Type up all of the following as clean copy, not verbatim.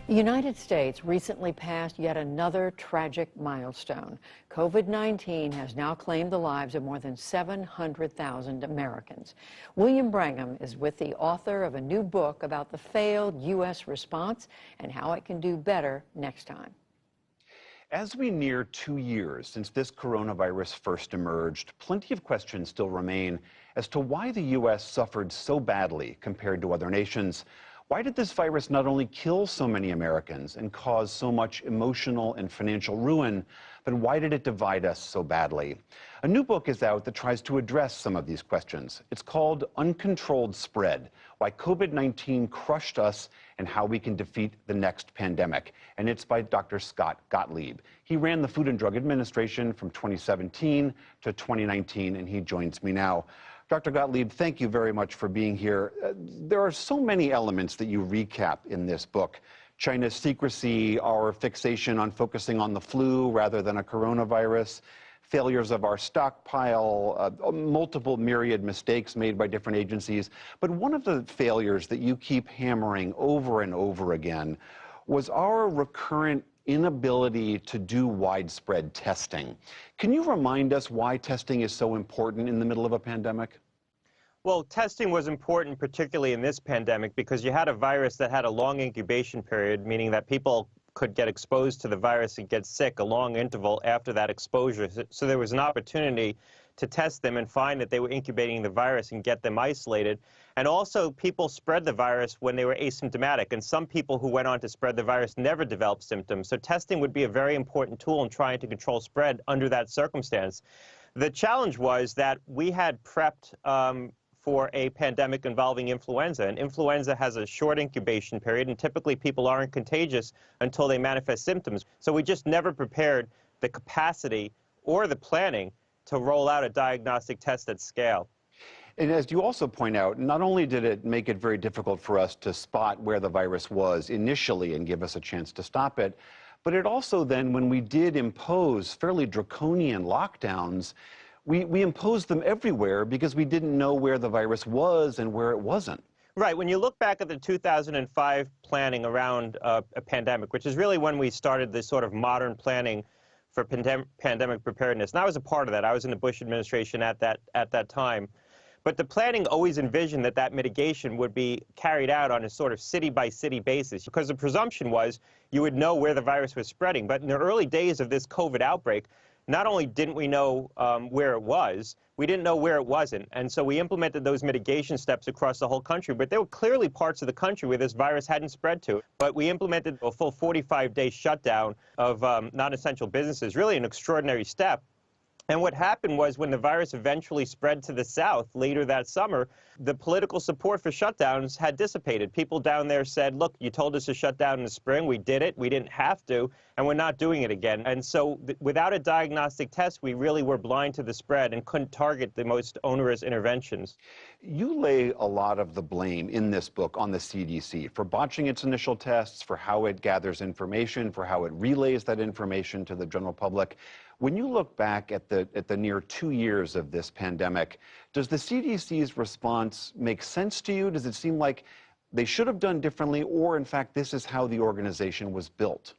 The United States recently passed yet another tragic milestone. COVID-19 has now claimed the lives of more than 700,000 Americans. William Brangham is with the author of a new book about the failed U.S. response and how it can do better next time. As we near 2 years since this coronavirus first emerged, plenty of questions still remain as to why the U.S. suffered so badly compared to other nations. Why did this virus not only kill so many Americans and cause so much emotional and financial ruin, but why did it divide us so badly? A new book is out that tries to address some of these questions. It's called Uncontrolled Spread: Why COVID-19 Crushed Us and How We Can Defeat the Next Pandemic. And it's by Dr. Scott Gottlieb. He ran the Food and Drug Administration from 2017 to 2019, and he joins me now. Dr. Gottlieb, thank you very much for being here. There are so many elements that you recap in this book. China's secrecy, our fixation on focusing on the flu rather than a coronavirus, failures of our stockpile, multiple myriad mistakes made by different agencies. But one of the failures that you keep hammering over and over again was our recurrent inability to do widespread testing. Can you remind us why testing is so important in the middle of a pandemic? Well, testing was important, particularly in this pandemic, because you had a virus that had a long incubation period, meaning that people could get exposed to the virus and get sick a long interval after that exposure. So there was an opportunity to test them and find that they were incubating the virus and get them isolated. And also, people spread the virus when they were asymptomatic, and some people who went on to spread the virus never developed symptoms. So testing would be a very important tool in trying to control spread under that circumstance. The challenge was that we had prepped for a pandemic involving influenza, and influenza has a short incubation period, and typically people aren't contagious until they manifest symptoms. So we just never prepared the capacity or the planning to roll out a diagnostic test at scale. And as you also point out, not only did it make it very difficult for us to spot where the virus was initially and give us a chance to stop it, but it also then, when we did impose fairly draconian lockdowns, we imposed them everywhere because we didn't know where the virus was and where it wasn't. Right. When you look back at the 2005 planning around a pandemic, which is really when we started this sort of modern planning for pandemic preparedness, and I was a part of that. I was in the Bush administration at that time. But the planning always envisioned that that mitigation would be carried out on a sort of city-by-city basis, because the presumption was you would know where the virus was spreading. But in the early days of this COVID outbreak, not only didn't we know where it was, we didn't know where it wasn't. And so we implemented those mitigation steps across the whole country. But there were clearly parts of the country where this virus hadn't spread to. But we implemented a full 45-day shutdown of non-essential businesses, really an extraordinary step. And what happened was, when the virus eventually spread to the South later that summer, the political support for shutdowns had dissipated. People down there said, look, you told us to shut down in the spring. We did it. We didn't have to, and we're not doing it again. And so without a diagnostic test, we really were blind to the spread and couldn't target the most onerous interventions. You lay a lot of the blame in this book on the CDC for botching its initial tests, for how it gathers information, for how it relays that information to the general public. When you look back at the near 2 years of this pandemic, does the CDC's response make sense to you? Does it seem like they should have done differently, or in fact, this is how the organization was built?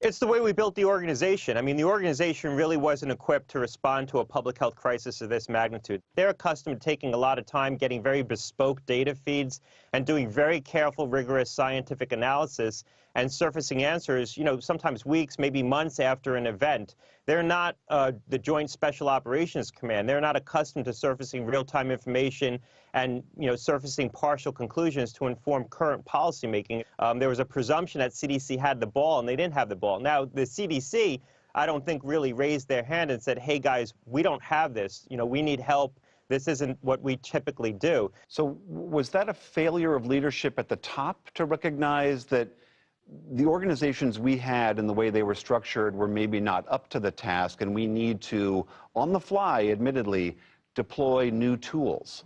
It's the way we built the organization. I mean, the organization really wasn't equipped to respond to a public health crisis of this magnitude. They're accustomed to taking a lot of time, getting very bespoke data feeds, and doing very careful, rigorous scientific analysis and surfacing answers, sometimes weeks, maybe months after an event. They're not the Joint Special Operations Command. They're not accustomed to surfacing real-time information and, surfacing partial conclusions to inform current policymaking. There was a presumption that CDC had the ball, and they didn't have the ball. Now, the CDC, I don't think, really raised their hand and said, hey, guys, we don't have this. We need help. This isn't what we typically do. So was that a failure of leadership at the top to recognize that the organizations we had and the way they were structured were maybe not up to the task, and we need to, on the fly, admittedly, deploy new tools?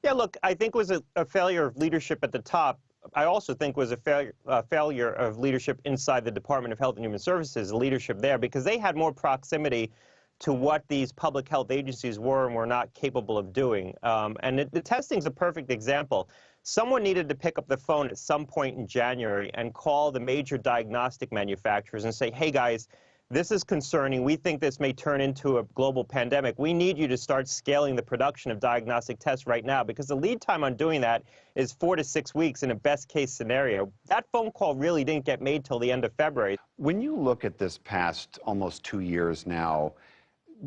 Yeah, look, I think it was a failure of leadership at the top. I also think was a failure of leadership inside the Department of Health and Human Services, the leadership there, because they had more proximity to what these public health agencies were and were not capable of doing. And the testing is a perfect example. someone needed to pick up the phone at some point in January and call the major diagnostic manufacturers and say, hey guys, this is concerning. We think this may turn into a global pandemic. We need you to start scaling the production of diagnostic tests right now, because the lead time on doing that is 4 to 6 weeks in a best case scenario. That phone call really didn't get made till the end of February. When you look at this past almost 2 years now,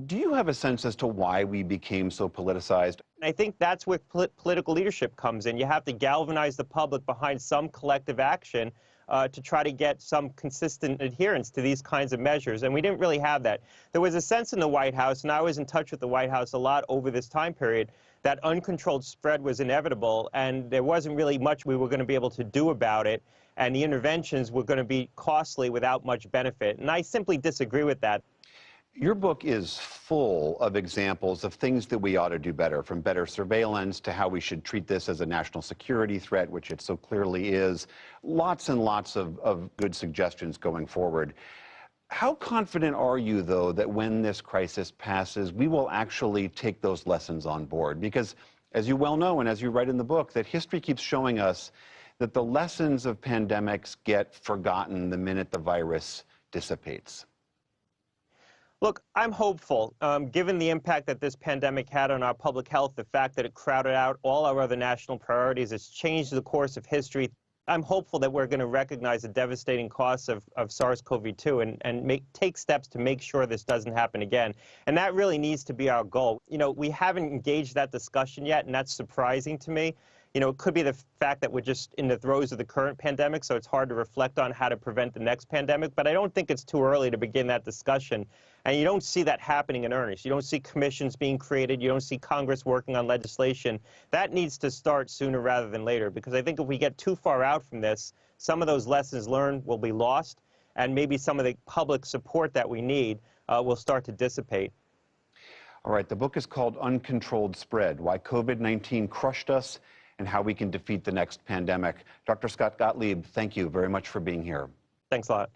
do you have a sense as to why we became so politicized? I think that's where political leadership comes in. You have to galvanize the public behind some collective action to try to get some consistent adherence to these kinds of measures, and we didn't really have that. There was a sense in the White House, and I was in touch with the White House a lot over this time period, that uncontrolled spread was inevitable, and there wasn't really much we were going to be able to do about it, and the interventions were going to be costly without much benefit, and I simply disagree with that. Your book is full of examples of things that we ought to do better, from better surveillance to how we should treat this as a national security threat, which it so clearly is. Lots and lots of good suggestions going forward. How confident are you, though, that when this crisis passes, we will actually take those lessons on board? Because, as you well know, and as you write in the book, that history keeps showing us that the lessons of pandemics get forgotten the minute the virus dissipates. Look, I'm hopeful, given the impact that this pandemic had on our public health, the fact that it crowded out all our other national priorities, it's changed the course of history. I'm hopeful that we're going to recognize the devastating costs of SARS-CoV-2 and take steps to make sure this doesn't happen again. And that really needs to be our goal. You know, we haven't engaged that discussion yet, and that's surprising to me. You know, it could be the fact that we're just in the throes of the current pandemic, so it's hard to reflect on how to prevent the next pandemic, but I don't think it's too early to begin that discussion. And you don't see that happening in earnest. You don't see commissions being created. You don't see Congress working on legislation. That needs to start sooner rather than later, because I think if we get too far out from this, some of those lessons learned will be lost, and maybe some of the public support that we need will start to dissipate. All right, the book is called Uncontrolled Spread: Why COVID-19 Crushed Us and How We Can Defeat the Next Pandemic. Dr. Scott Gottlieb, thank you very much for being here. Thanks a lot.